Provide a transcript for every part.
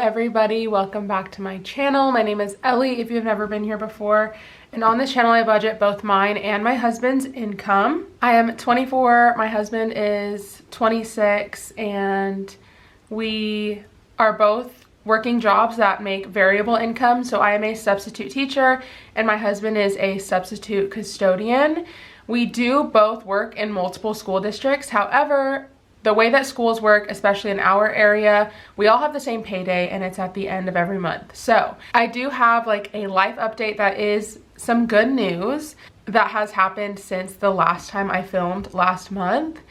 everybody, welcome back to my channel. My name is Ellie if you've never been here before, and on this channel I budget both mine and my husband's income. I am 24, my husband is 26, and we are both working jobs that make variable income. So I am a substitute teacher and my husband is a substitute custodian. We do both work in multiple school districts. However, the way that schools work, especially in our area, we all have the same payday and it's at the end of every month. So I do have like a life update that is some good news that has happened since the last time I filmed last month.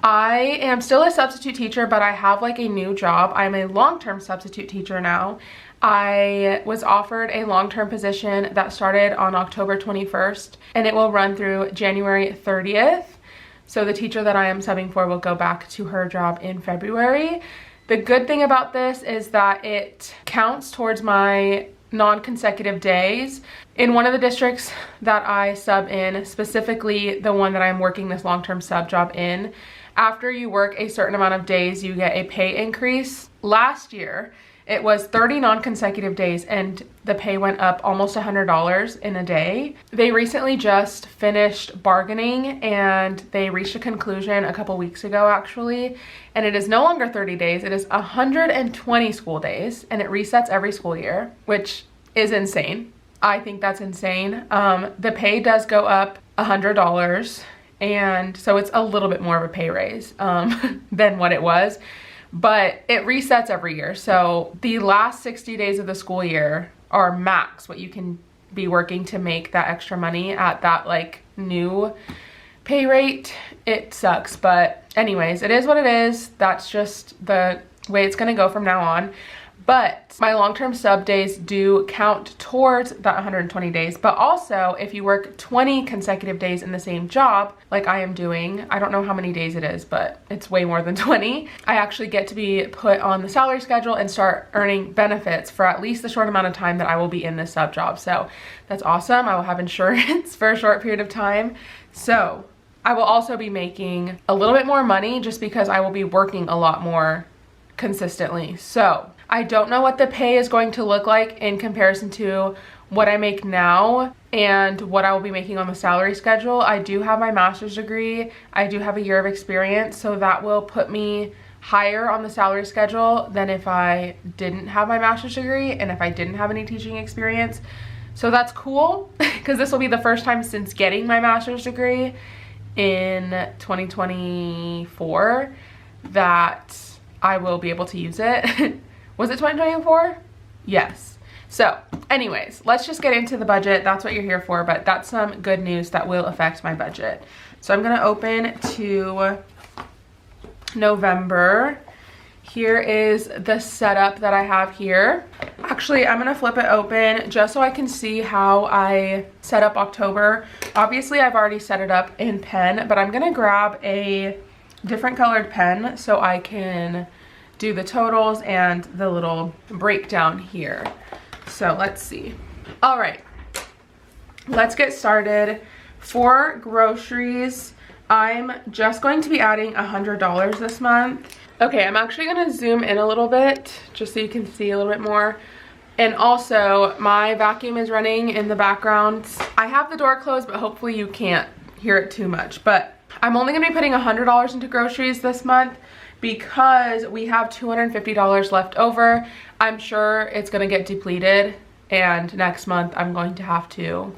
I am still a substitute teacher, but I have like a new job. I'm a long-term substitute teacher now. I was offered a long-term position that started on October 21st and it will run through January 30th. So the teacher that I am subbing for will go back to her job in February. The good thing about this is that it counts towards my non-consecutive days. In one of the districts that I sub in, specifically the one that I'm working this long-term sub job in, after you work a certain amount of days, you get a pay increase. Last year, it was 30 non-consecutive days and the pay went up almost $100 in a day. They recently just finished bargaining and they reached a conclusion a couple weeks ago actually, and it is no longer 30 days, it is 120 school days and it resets every school year, which is insane. I think that's insane. The pay does go up $100 and so it's a little bit more of a pay raise than what it was. But it resets every year. So the last 60 days of the school year are max what you can be working to make that extra money at that like new pay rate. It sucks, but anyways, it is what it is. That's just the way it's gonna go from now on. But my long-term sub days do count towards that 120 days. But also, if you work 20 consecutive days in the same job, like I am doing, I don't know how many days it is, but it's way more than 20. I actually get to be put on the salary schedule and start earning benefits for at least the short amount of time that I will be in this sub job. So that's awesome. I will have insurance for a short period of time. So I will also be making a little bit more money just because I will be working a lot more consistently. So I don't know what the pay is going to look like in comparison to what I make now and what I will be making on the salary schedule. I do have my master's degree. I do have a year of experience, so that will put me higher on the salary schedule than if I didn't have my master's degree and if I didn't have any teaching experience. So that's cool because this will be the first time since getting my master's degree in 2024 that I will be able to use it. Was it 2024? Yes. So anyways, let's just get into the budget. That's what you're here for, but that's some good news that will affect my budget. So I'm gonna open to November. Here is the setup that I have here. Actually, I'm gonna flip it open just so I can see how I set up October. Obviously, I've already set it up in pen, but I'm gonna grab a different colored pen so I can do the totals and the little breakdown here. So let's see. All right, let's get started. For groceries, I'm just going to be adding $100 this month. Okay, I'm actually gonna zoom in a little bit just so you can see a little bit more. And also, my vacuum is running in the background. I have the door closed, but hopefully you can't hear it too much. But I'm only gonna be putting $100 into groceries this month because we have $250 left over. I'm sure it's gonna get depleted and next month I'm going to have to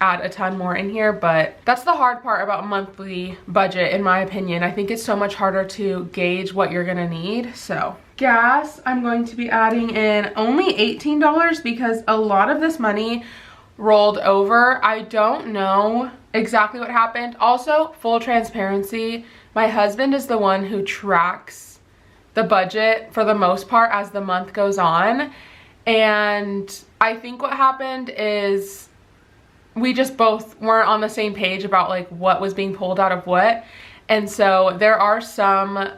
add a ton more in here, but that's the hard part about monthly budget in my opinion. I think it's so much harder to gauge what you're gonna need. So gas, I'm going to be adding in only $18 because a lot of this money rolled over. I don't know exactly what happened. Also, full transparency, my husband is the one who tracks the budget for the most part as the month goes on. And I think what happened is we just both weren't on the same page about like what was being pulled out of what. And so there are some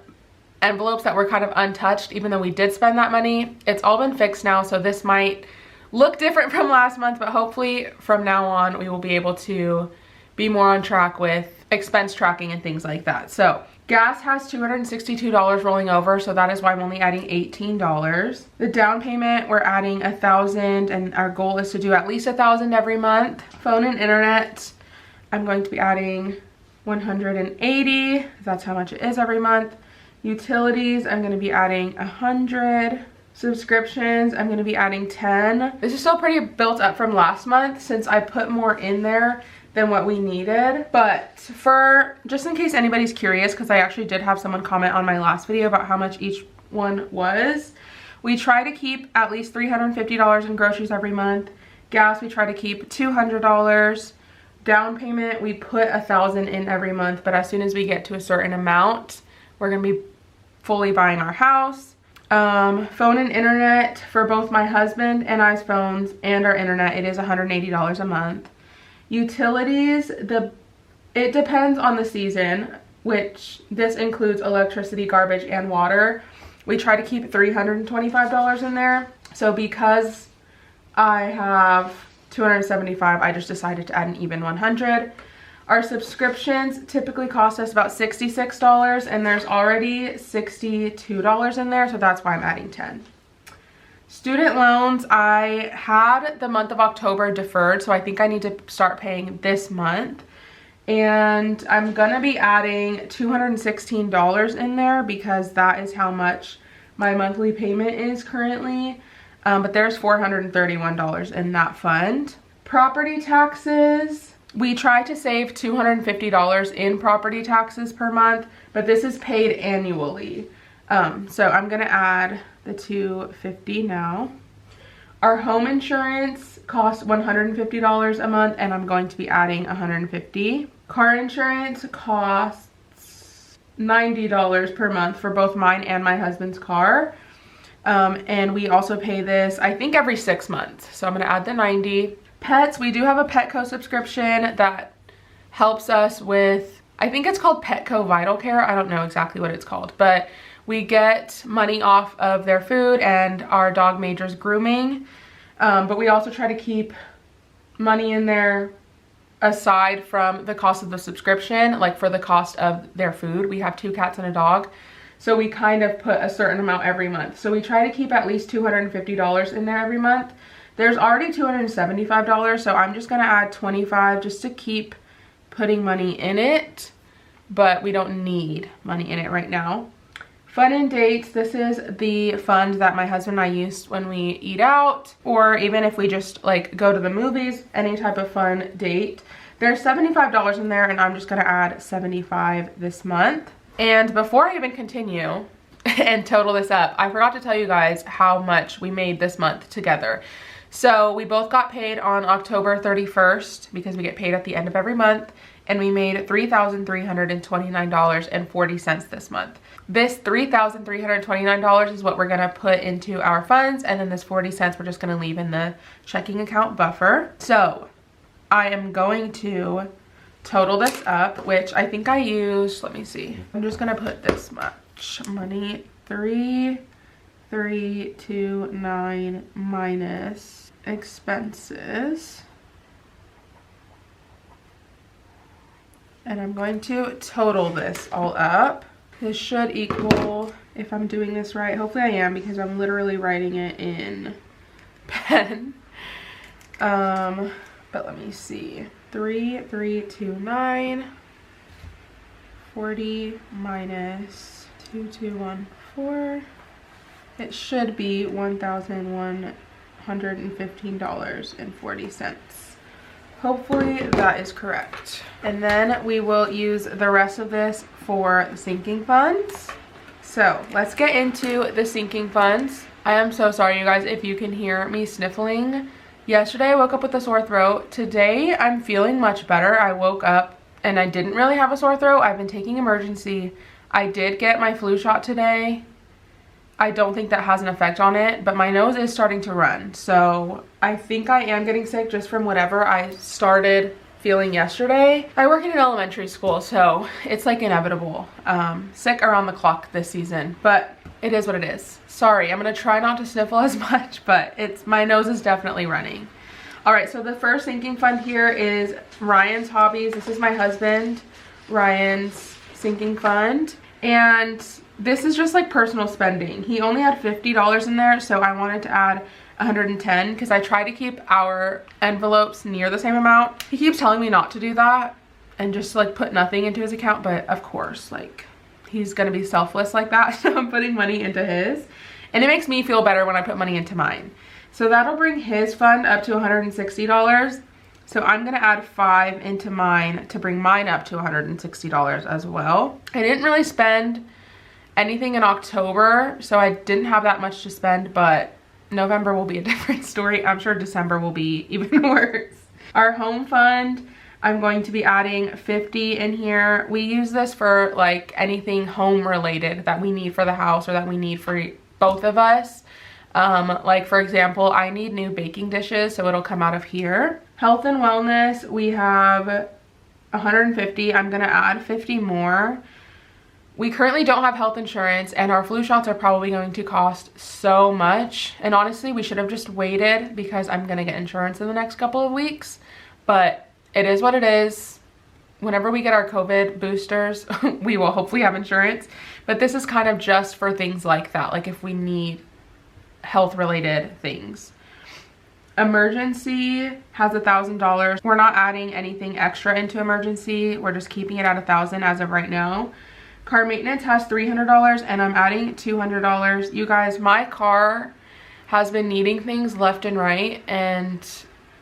envelopes that were kind of untouched even though we did spend that money. It's all been fixed now, so this might look different from last month, but hopefully from now on we will be able to be more on track with expense tracking and things like that. So gas has $262 rolling over, so that is why I'm only adding $18. The down payment, we're adding $1,000, and our goal is to do at least $1,000 every month. Phone and internet, I'm going to be adding $180. That's how much it is every month. Utilities, I'm going to be adding $100. Subscriptions, I'm going to be adding $10. This is still pretty built up from last month since I put more in there than what we needed. But for, just in case anybody's curious, because I actually did have someone comment on my last video about how much each one was, we try to keep at least $350 in groceries every month. Gas, we try to keep $200. Down payment, we put $1,000 in every month, but as soon as we get to a certain amount, we're going to be fully buying our house. Phone and internet for both my husband and I's phones and our internet, it is $180 a month. Utilities, it depends on the season, which this includes electricity, garbage, and water. We try to keep $325 in there. So because I have $275, I just decided to add an even $100. Our subscriptions typically cost us about $66, and there's already $62 in there, so that's why I'm adding $10. Student loans, I had the month of October deferred, so I think I need to start paying this month. And I'm gonna be adding $216 in there because that is how much my monthly payment is currently. But there's $431 in that fund. Property taxes, we try to save $250 in property taxes per month, but this is paid annually. So I'm gonna add the $250 now. Our home insurance costs $150 a month, and I'm going to be adding $150. Car insurance costs $90 per month for both mine and my husband's car. And we also pay this, I think, every 6 months. So I'm gonna add the $90. Pets, we do have a Petco subscription that helps us with, I think it's called Petco Vital Care. I don't know exactly what it's called, but we get money off of their food and our dog Major's grooming. But we also try to keep money in there aside from the cost of the subscription, like for the cost of their food. We have 2 cats and a dog, so we kind of put a certain amount every month. So we try to keep at least $250 in there every month. There's already $275, so I'm just gonna add $25 just to keep putting money in it, but we don't need money in it right now. Fun and dates, this is the fund that my husband and I use when we eat out, or even if we just like go to the movies, any type of fun date. There's $75 in there, and I'm just gonna add $75 this month. And before I even continue and total this up, I forgot to tell you guys how much we made this month together. So we both got paid on October 31st because we get paid at the end of every month, and we made $3,329.40 this month. This $3,329 is what we're gonna put into our funds, and then this 40 cents we're just gonna leave in the checking account buffer. So I am going to total this up, which I think I used, let me see. I'm just gonna put this much money, 3,329 minus expenses. And I'm going to total this all up. This should equal, if I'm doing this right, hopefully I am because I'm literally writing it in pen. But let me see. 3,329, 40 minus 2,214. It should be $1,115.40. Hopefully that is correct. And then we will use the rest of this for the sinking funds. So let's get into the sinking funds. I am so sorry, you guys, if you can hear me sniffling. Yesterday I woke up with a sore throat. Today I'm feeling much better. I woke up and I didn't really have a sore throat. I've been taking emergency. I did get my flu shot today. I don't think that has an effect on it, but my nose is starting to run. So I think I am getting sick just from whatever I started feeling yesterday. I work in an elementary school, so it's like inevitable. Sick around the clock this season, but it is what it is. Sorry, I'm gonna try not to sniffle as much, but my nose is definitely running. All right, so the first sinking fund here is Ryan's hobbies. This is my husband. Ryan's sinking fund. And this is just like personal spending. He only had $50 in there, so I wanted to add 110 because I try to keep our envelopes near the same amount. He keeps telling me not to do that and just like put nothing into his account, but of course, like, he's gonna be selfless like that. So I'm putting money into his, and it makes me feel better when I put money into mine. So that'll bring his fund up to $160. So I'm gonna add 5 into mine to bring mine up to $160 as well. I didn't really spend anything in October, so I didn't have that much to spend, but November will be a different story. I'm sure December will be even worse. Our home fund, I'm going to be adding 50 in here. We use this for like anything home related that we need for the house or that we need for both of us. Like for example, I need new baking dishes, so it'll come out of here. Health and wellness, we have 150. I'm gonna add 50 more. We currently don't have health insurance, and our flu shots are probably going to cost so much. And honestly, we should have just waited because I'm gonna get insurance in the next couple of weeks. But it is what it is. Whenever we get our COVID boosters, we will hopefully have insurance. But this is kind of just for things like that, like if we need health related things. Emergency has $1,000. We're not adding anything extra into emergency. We're just keeping it at $1,000 as of right now. Car maintenance has $300, and I'm adding $200. You guys, my car has been needing things left and right, and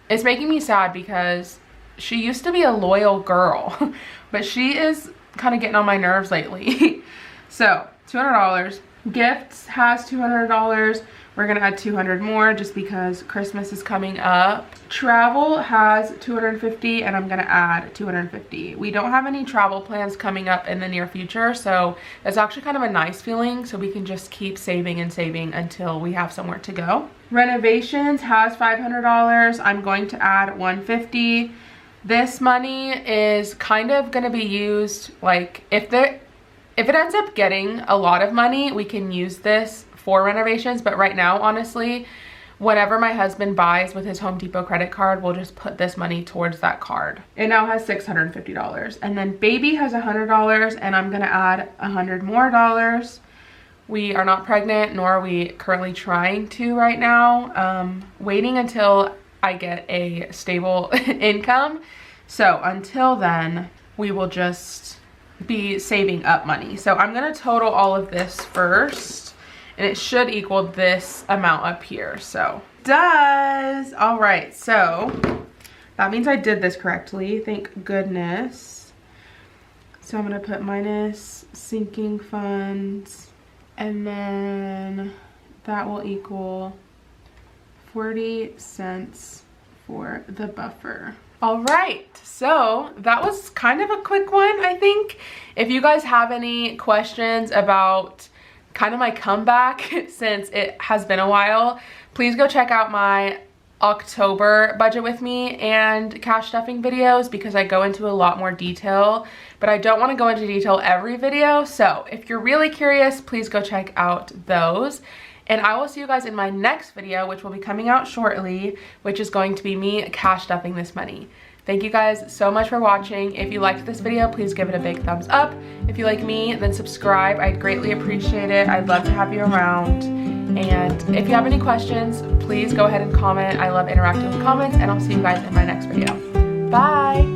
it's making me sad because she used to be a loyal girl, but she is kind of getting on my nerves lately. So $200. Gifts has $200. We're gonna add 200 more just because Christmas is coming up. Travel has 250, and I'm gonna add 250. We don't have any travel plans coming up in the near future, so it's actually kind of a nice feeling, so we can just keep saving and saving until we have somewhere to go. Renovations has $500. I'm going to add 150. This money is kind of gonna be used, like if it ends up getting a lot of money, we can use this for renovations. But right now, honestly, whenever my husband buys with his Home Depot credit card, we'll just put this money towards that card. It now has $650. And then baby has $100, and I'm gonna add $100 more. We are not pregnant, nor are we currently trying to right now. Waiting until I get a stable income. So until then, we will just be saving up money. So I'm gonna total all of this first, and it should equal this amount up here. So it does. All right, so that means I did this correctly, thank goodness. So I'm gonna put minus sinking funds, and then that will equal 40 cents for the buffer. All right, so that was kind of a quick one, I think. If you guys have any questions about kind of my comeback since it has been a while, please go check out my October budget with me and cash stuffing videos, because I go into a lot more detail, but I don't want to go into detail every video. So if you're really curious, please go check out those. And I will see you guys in my next video, which will be coming out shortly, which is going to be me cash stuffing this money. Thank you guys so much for watching. If you liked this video, please give it a big thumbs up. If you like me, then subscribe. I'd greatly appreciate it. I'd love to have you around. And if you have any questions, please go ahead and comment. I love interacting with comments, and I'll see you guys in my next video. Bye.